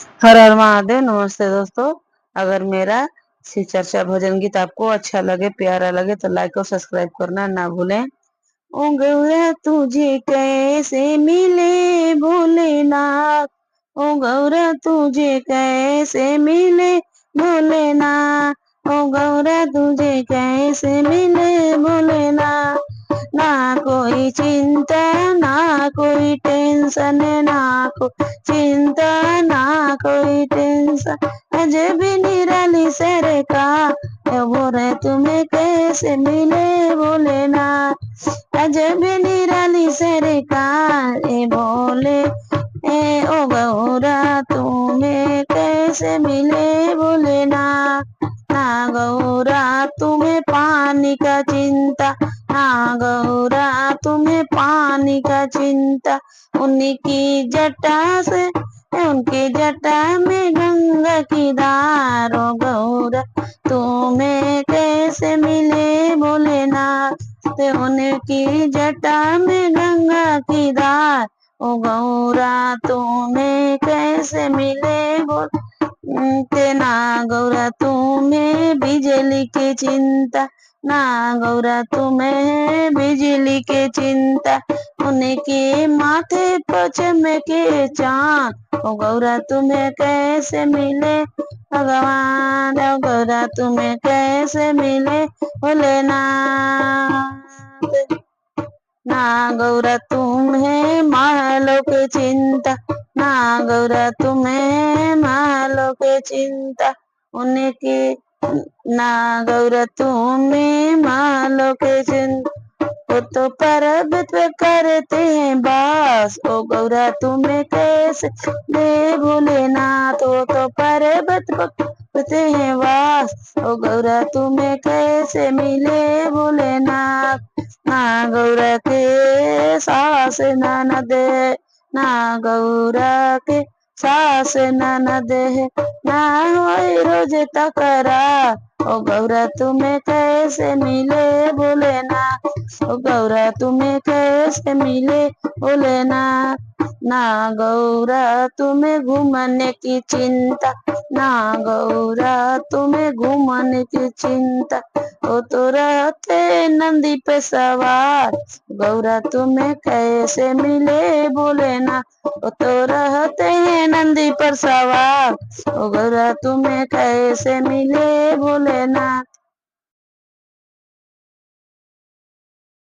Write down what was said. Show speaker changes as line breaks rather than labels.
हर हर महादेव। नमस्ते दोस्तों। अगर मेरा शिव चर्चा भजन गीत आपको अच्छा लगे, प्यारा लगे तो लाइक और सब्सक्राइब करना ना भूलें। ओ गौरा तुझे कैसे मिले भोलेनाथ, ओ गौरा तुझे कैसे मिले भोलेनाथ, ओ गौरा तुझे कैसे मिले भोलेनाथ। ना कोई चिंता ना कोई टेंशन, ना कोई चिंता ना कोई टेंशन, अजब निराली सरकार बोले तुम्हें कैसे मिले भोलेनाथ। अजब निराली सरकार बोले ओ गौरा तुम्हें कैसे मिले भोलेनाथ। ना गौरा तुम्हें पानी का चिंता, ना गौरा तुम्हें पानी का चिंता, उनकी जटा से उनकी जटा में गंगा की धार, ओ गौरा तुम्हें कैसे मिले भोलेनाथ। उनकी जटा में गंगा की धार, ओ गौरा तुम्हें कैसे मिले ना गौरा तुम्हें बिजली की चिंता, ना गौरा तुम्हें बिजली की चिंता, उनके माथे पर चमके चांद, ओ गौरा तुम्हें कैसे मिले भगवान। ओ गौरा तुम्हें कैसे मिले भोलेनाथ। ना गौरा तुम्हें महलों की चिंता, ना गौरा तुम्हें महलों की चिंता, उनकी ना गौरा तुम्हें महलों की चिंता, वो तो पर्वत पे करते हैं बास, ओ गौरा तुम्हें कैसे दे भोलेनाथ। वो तो पर्वत पे करते हैं वास, ओ गौरा तुम्हें कैसे मिले भोलेनाथ। ना गौरा के सास ननद, ना गौरा के सास ननद है, ना होई रोज तकरार, ओ गौरा तुम्हें कैसे मिले भोलेनाथ। ओ गौरा तुम्हें कैसे मिले भोलेनाथ। ना गौरा तुम्हें घूमने की चिंता, ना गौरा तुम्हें घूमने की चिंता, वो तो रहते नंदी पे सवार, गौरा तुम्हें कैसे मिले भोलेनाथ। वो तो रहते हैं नंदी पर सवार, ओ गौरा तुम्हें कैसे मिले भोलेनाथ।